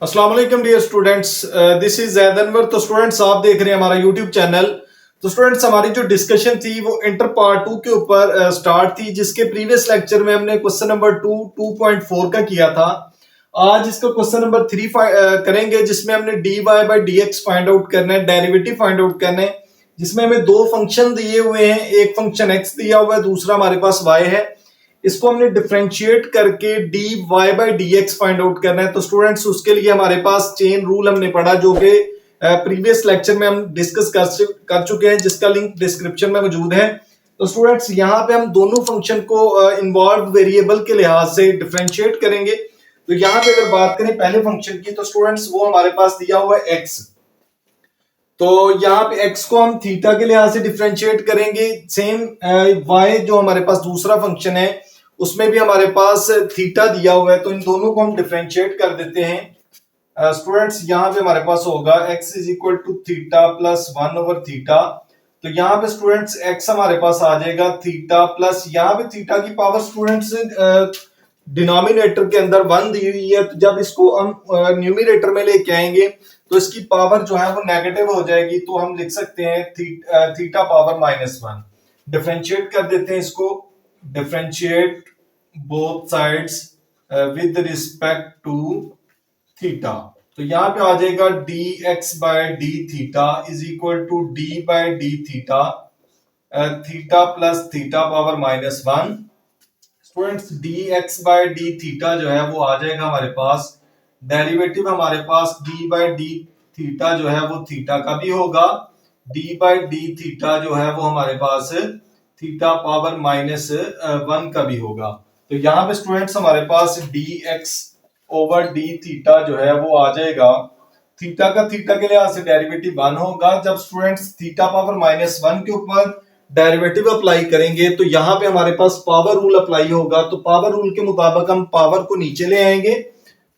अस्सलाम वालेकुम dear students, this is Zaid Anwar. तो स्टूडेंट्स, आप देख रहे हैं हमारा यूट्यूब चैनल। तो स्टूडेंट्स, हमारी जो डिस्कशन थी वो इंटर पार्ट 2 के ऊपर स्टार्ट थी, जिसके प्रीवियस लेक्चर में हमने क्वेश्चन नंबर 2.4 का किया था। आज इसका क्वेश्चन नंबर 3 करेंगे, जिसमें हमने d Y by D x find out करना है, डेरिवेटिव फाइंड आउट करना है, जिसमें हमें दो फंक्शन दिए हुए हैं। एक फंक्शन एक्स दिया हुआ है, दूसरा हमारे पास वाई है। इसको हमने डिफरेंशिएट करके d Y by D x find out करना है। तो स्टूडेंट्स, उसके लिए हमारे पास चेन रूल हमने पढ़ा, जो कि प्रीवियस लेक्चर में हम डिस्कस कर चुके हैं, जिसका लिंक डिस्क्रिप्शन में मौजूद है। तो स्टूडेंट्स, यहाँ पे हम दोनों फंक्शन को इन्वॉल्व वेरिएबल के लिहाज से डिफरेंशिएट करेंगे। तो यहाँ पे अगर बात करें पहले फंक्शन की, तो स्टूडेंट्स वो हमारे पास दिया हुआ है एक्स। तो यहाँ पे x को हम थीटा के लिहाज से डिफरेंशिएट करेंगे। सेम y जो हमारे पास दूसरा फंक्शन है, उसमें भी हमारे पास थीटा दिया हुआ है। तो इन दोनों को हम डिफरेंशिएट कर देते हैं। स्टूडेंट्स, यहाँ पे हमारे पास होगा x is equal to theta plus 1/थीटा। तो यहाँ पे स्टूडेंट्स x हमारे पास आ जाएगा थीटा प्लस, यहाँ पे थीटा की पावर स्टूडेंट्स डिनोमिनेटर के अंदर 1 दी हुई है। तो जब इसको हम न्यूमिनेटर में लेके आएंगे तो इसकी पावर जो है वो नेगेटिव हो जाएगी। तो हम लिख सकते हैं थीटा पावर -1। डिफरेंशिएट कर देते हैं इसको। Differentiate both sides with respect to theta. तो यहाँ पे आ जाएगा d x by D theta is equal to d by D theta, theta plus theta power -1। Students, d x by D theta जो है वो आ जाएगा हमारे पास, डेरिवेटिव हमारे पास डी बाय डी थीटा जो है वो थीटा का भी होगा, डी बाय डी थीटा जो है वो हमारे पास थीटा पावर -1 का भी होगा। तो यहाँ पे स्टूडेंट्स हमारे पास D X over D theta जो है वो आ जाएगा, थीटा का थीटा के लिहाज से डेरिवेटिव 1 होगा। जब स्टूडेंट्स थीटा पावर -1 के ऊपर डेरिवेटिव अप्लाई करेंगे तो यहाँ पे हमारे पास पावर रूल अप्लाई होगा। तो पावर रूल के मुताबिक हम पावर को नीचे ले आएंगे,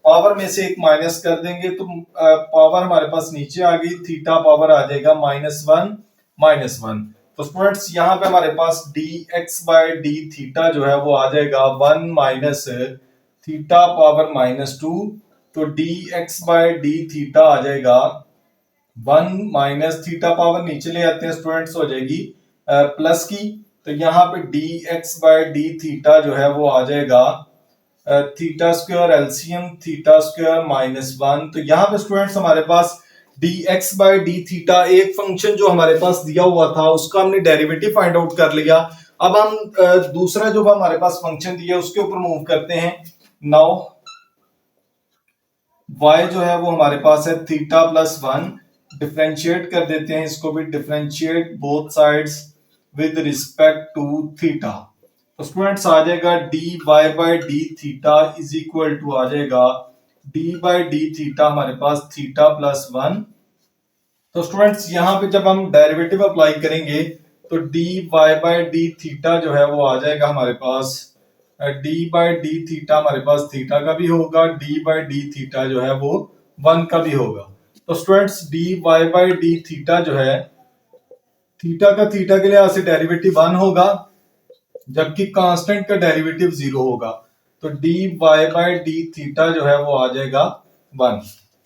पावर में से एक माइनस कर देंगे, तो पावर हमारे पास नीचे आ गई, थीटा पावर आ जाएगा -1। तो स्टूडेंट्स, यहाँ पे हमारे पास D x by D theta जो है वो आ जाएगा 1 माइनस थीटा पावर -2। तो D x by D theta आ जाएगा 1 माइनस थीटा पावर नीचे ले आते हैं स्टूडेंट्स, हो जाएगी प्लस की। तो यहाँ पे D x by D theta जो है वो आ जाएगा theta square LCM theta square -1। तो यहाँ पे स्टूडेंट्स हमारे पास D x by D theta एक फंक्शन जो हमारे पास दिया हुआ था उसका हमने डेरिवेटिव फाइंड आउट कर लिया। अब हम दूसरा जो हमारे पास फंक्शन दिया उसके ऊपर मूव करते हैं। नाउ y जो है वो हमारे पास है थीटा प्लस 1। डिफरेंशिएट कर देते हैं इसको भी, differentiate both sides with respect to theta. तो स्टूडेंट्स आ जाएगा D Y by D theta is equal to आ जाएगा डी बाई डी थीटा हमारे पास थीटा प्लस 1। तो स्टूडेंट्स, यहाँ पे जब हम डेरिवेटिव अप्लाई करेंगे तो d Y by D theta जो है वो आ जाएगा हमारे पास, डी बाई डी थीटा हमारे पास थीटा का भी होगा, डी बाई डी थीटा जो है वो 1 का भी होगा। तो students, d Y by D theta जो है, थीटा का थीटा के लिहाज से डेरिवेटिव 1 होगा, जबकि कांस्टेंट का डेरिवेटिव 0 होगा। तो d Y by D theta जो है वो आ जाएगा 1।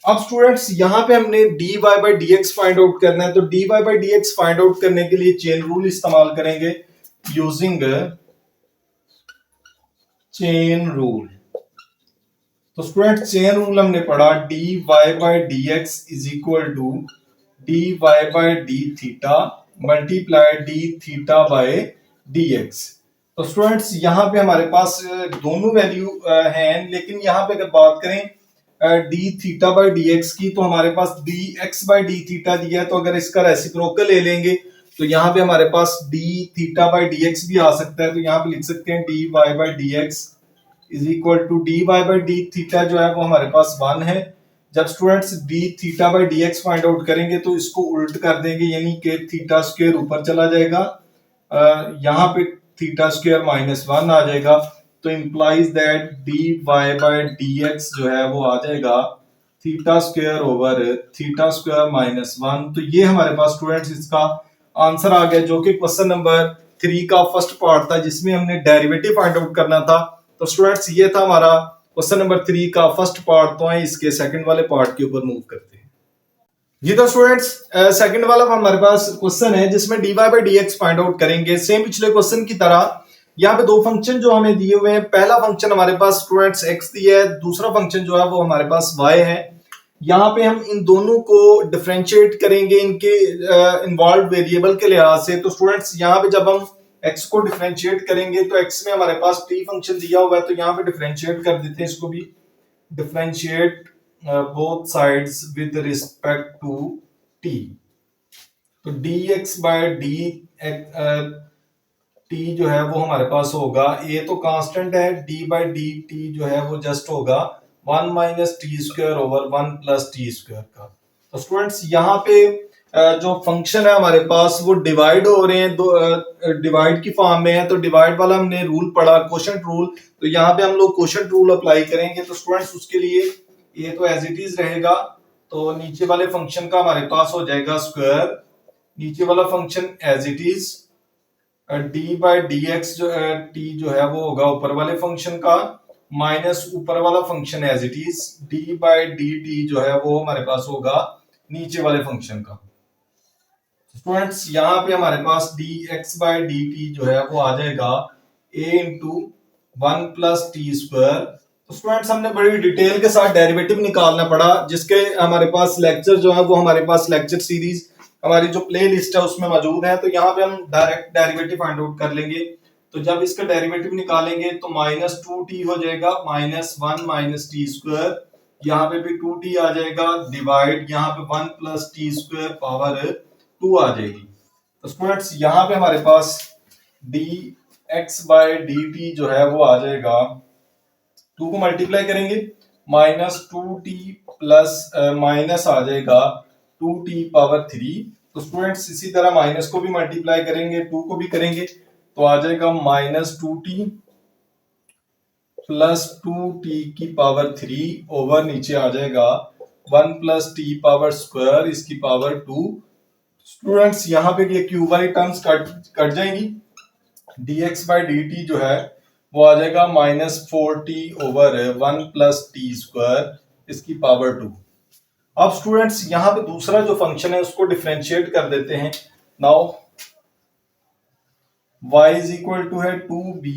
अब स्टूडेंट्स, यहाँ पे हमने d Y by D x find out करना है। तो d Y by D x find out करने के लिए चेन रूल इस्तेमाल करेंगे, यूजिंग चेन रूल। तो स्टूडेंट्स, चेन रूल हमने पढ़ा, d Y by D x is equal to d Y by D theta multiply d theta by d x. तो students, यहाँ पे हमारे पास दोनों वैल्यू हैं, लेकिन यहाँ पे अगर बात करें D theta by D X की, तो हमारे पास D X by D theta दिया है। तो अगर इसका रेसिप्रोकल ले लेंगे तो यहाँ पे हमारे पास D theta by D X भी आ सकता है। तो यहाँ पे लिख सकते हैं d Y by D x is equal to d Y by D theta जो है वो हमारे पास 1 है। जब students d theta by D x find out करेंगे तो इसको उल्ट कर देंगे, यानी कि थीटा स्क्वायर ऊपर चला जाएगा, यहाँ पे थीटा स्क्वायर -1 आ जाएगा। तो implies that d Y by D x जो है वो आ जाएगा theta square over theta square -1। तो ये हमारे पास स्टूडेंट्स इसका आंसर आ गया, जो कि क्वेश्चन नंबर 3 का फर्स्ट पार्ट था, जिसमें हमने डेरिवेटिव फाइंड आउट करना था। तो स्टूडेंट्स, ये था हमारा क्वेश्चन नंबर 3 का फर्स्ट पार्ट तो है, इसके सेकंड वाले पार्ट के ऊपर मूव करते हैं। जी तो स्टूडेंट्स, सेकंड वाला हमारे पास क्वेश्चन है जिसमें dy by D x find out करेंगे। सेम पिछले क्वेश्चन की तरह यहाँ पे दो फंक्शन जो हमें दिए हुए हैं, पहला फंक्शन हमारे पास स्टूडेंट्स x दिया है, दूसरा फंक्शन जो है वो हमारे पास y है। यहाँ पे हम इन दोनों को डिफरेंशिएट करेंगे इनके इन्वॉल्व वेरिएबल के लिहाज से। तो स्टूडेंट्स यहाँ पे जब हम x को डिफरेंशिएट करेंगे तो x में हमारे पास t फंक्शन दिया हुआ है, तो यहाँ पे डिफरेंशिएट कर देते हैं इसको भी। Differentiate both sides with respect to t। तो dx बाय डी टी जो है वो हमारे पास होगा, ये तो कांस्टेंट है, d बाई डी टी जो है वो जस्ट होगा 1 minus T square over 1 plus T square का। तो स्टूडेंट्स यहाँ पे जो फंक्शन है हमारे पास वो डिवाइड हो रहे हैं, दो डिवाइड की फॉर्म में है। तो डिवाइड वाला हमने रूल पढ़ा, क्वोशंट रूल, तो यहाँ पे हम लोग क्वोशंट रूल अप्लाई करेंगे। तो स्टूडेंट्स उसके लिए ये तो एज इट इज रहेगा, तो नीचे वाले फंक्शन का हमारे पास हो जाएगा स्क्वायर, नीचे वाला function as it is d by D x जो टी जो है वो होगा ऊपर वाले फंक्शन का, माइनस ऊपर वाला function as it is d by D T जो है वो हमारे पास होगा नीचे वाले फंक्शन का। स्टूडेंट्स यहाँ पे हमारे पास D X by D T जो है वो आ जाएगा A into 1 plus T square. तो स्टूडेंट्स हमने बड़ी डिटेल के साथ डेरिवेटिव निकालना पड़ा, जिसके हमारे पास लेक्चर जो है वो हमारे पास लेक्चर सीरीज हमारी जो प्ले लिस्ट है उसमें मौजूद है। तो यहाँ पे हम डायरेक्ट डेरिवेटिव फाइंड आउट कर लेंगे। तो जब इसका डेरिवेटिव निकालेंगे तो माइनस 2t हो जाएगा, माइनस 1 माइनस टी स्क्वायर, यहाँ पे भी 2t आ जाएगा, डिवाइड यहाँ पे 1 प्लस टी स्क्वायर पावर 2 आ जाएगी। तो स्टूडेंट्स यहाँ पे हमारे पास D X by D T जो है वो आ जाएगा, 2 को मल्टीप्लाई करेंगे माइनस 2t प्लस माइनस आ जाएगा 2t पावर 3। तो स्टूडेंट्स इसी तरह माइनस को भी मल्टीप्लाई करेंगे, 2 को भी करेंगे, तो आ जाएगा माइनस 2t प्लस 2t की पावर 3 ओवर नीचे आ जाएगा 1 प्लस टी पावर स्क्वायर इसकी पावर 2। स्टूडेंट्स यहाँ पे ये क्यूब वाली टर्म्स कट जाएंगी, dx बाई dt जो है वो आ जाएगा minus 4t over 1 plus T square इसकी पावर 2। अब स्टूडेंट्स यहाँ पे दूसरा जो फंक्शन है उसको डिफरेंशिएट कर देते हैं। Now y is equal to है 2b।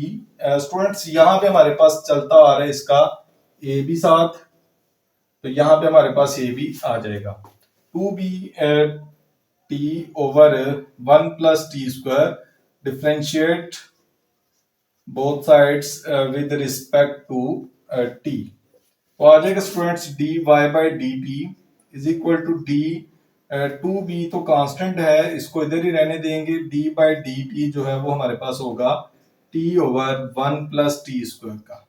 स्टूडेंट्स यहाँ पे हमारे पास चलता आ रहा है इसका a भी साथ, तो यहाँ पे हमारे पास a भी आ जाएगा 2b t over 1 plus T square, differentiate both sides with respect to t। तो आ जाएगा students dy by dt is equal to d 2b तो कांस्टेंट है, इसको इधर ही रहने देंगे, d बाई dt जो है वो हमारे पास होगा t over 1 plus T square का।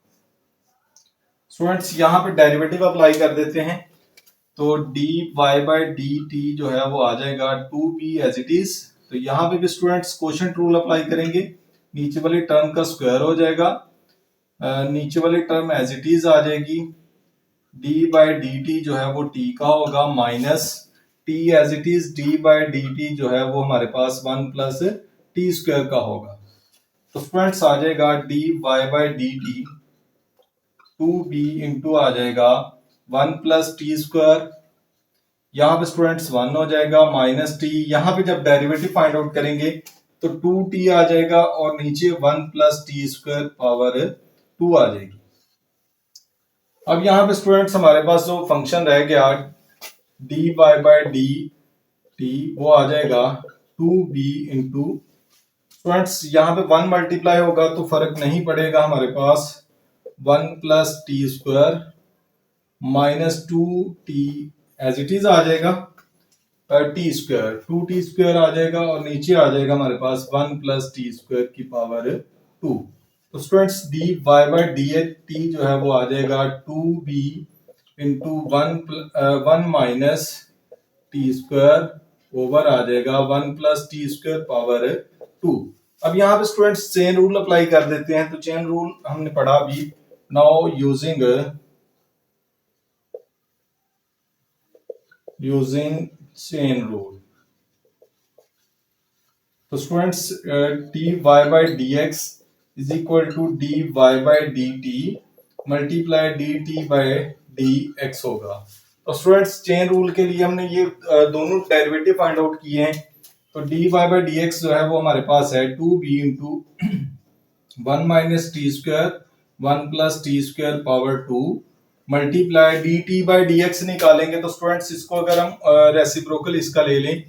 स्टूडेंट्स यहाँ पे डेरिवेटिव अप्लाई कर देते हैं, तो dy बाई dt जो है वो आ जाएगा 2b एज इट इज। तो यहाँ पे भी स्टूडेंट्स क्वोशंट रूल अप्लाई करेंगे, नीचे वाली टर्म का स्क्वायर हो जाएगा, नीचे वाली टर्म एज इट इज आ जाएगी, d बाई dt जो है वो t का होगा, minus t as it is d by dt जो है वो हमारे पास 1 प्लस टी स्क्वायर का होगा। तो स्टूडेंट्स आ जाएगा dy by dt 2b into आ जाएगा 1 प्लस टी स्क्वायर, यहाँ पे स्टूडेंट्स 1 हो जाएगा, माइनस टी, यहाँ पे जब डेरिवेटिव फाइंड आउट करेंगे तो 2t आ जाएगा और नीचे 1 प्लस टी स्क्वायर पावर 2 आ जाएगी। अब यहाँ पे स्टूडेंट्स हमारे पास जो फंक्शन रह गया dy बाई dt वो आ जाएगा 2b इंटू, स्टूडेंट्स यहाँ पे 1 मल्टीप्लाई होगा तो फर्क नहीं पड़ेगा, हमारे पास 1 plus T square minus 2t as it is आ जाएगा, टी स्क्वायर 2t स्क्वायर आ जाएगा और नीचे आ जाएगा हमारे पास 1 प्लस टी स्क्वायर की पावर 2। तो स्टूडेंट्स dy बाई dt जो है वो आ जाएगा 2b into 1 minus T square over आ जाएगा 1 प्लस टी स्क्वायर पावर 2। अब यहाँ पे स्टूडेंट्स चेन रूल अप्लाई कर देते हैं, तो चेन रूल हमने पढ़ा अभी। नाउ यूजिंग चेन रूल, तो students dy by dx is equal to dy by dt multiply d t by d x होगा। तो स्टूडेंट्स चेन रूल के लिए हमने ये दोनों डेरिवेटिव फाइंड आउट किए हैं। तो d Y by D x जो है वो हमारे पास है 2b into 1 minus T square 1 plus T square power 2 multiply d t by D x निकालेंगे। तो स्टूडेंट्स इसको अगर हम रेसिप्रोकल इसका ले लें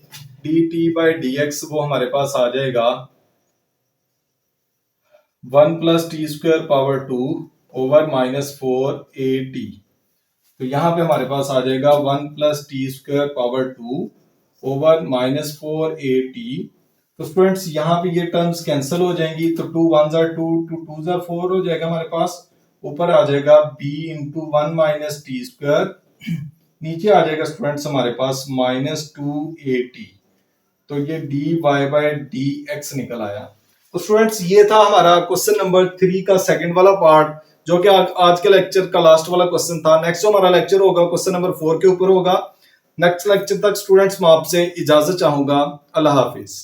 D t by D x वो हमारे पास आ जाएगा 1 plus T square power 2 over minus 4 at। तो यहाँ पे हमारे पास आ जाएगा 1 plus T square power 2 over minus 4at। तो स्टूडेंट्स यहाँ पे ये टर्म्स कैंसिल हो जाएंगी। तो 2 1 जार 2 2 2 जार 4 हो जाएगा हमारे पास। ऊपर आ जाएगा b into 1 minus T square, नीचे आ जाएगा स्टूडेंट्स हमारे पास माइनस 2at। तो ये dy बाय dx निकल आया। तो स्टूडेंट्स ये था हमारा क्वेश्चन नंबर 3 का सेकंड वाला पार्ट, जो कि आज के लेक्चर का लास्ट वाला क्वेश्चन था। नेक्स्ट जो हमारा लेक्चर होगा क्वेश्चन नंबर 4 के ऊपर होगा। नेक्स्ट लेक्चर तक स्टूडेंट्स मैं आपसे इजाजत चाहूंगा। अल्लाह हाफिज।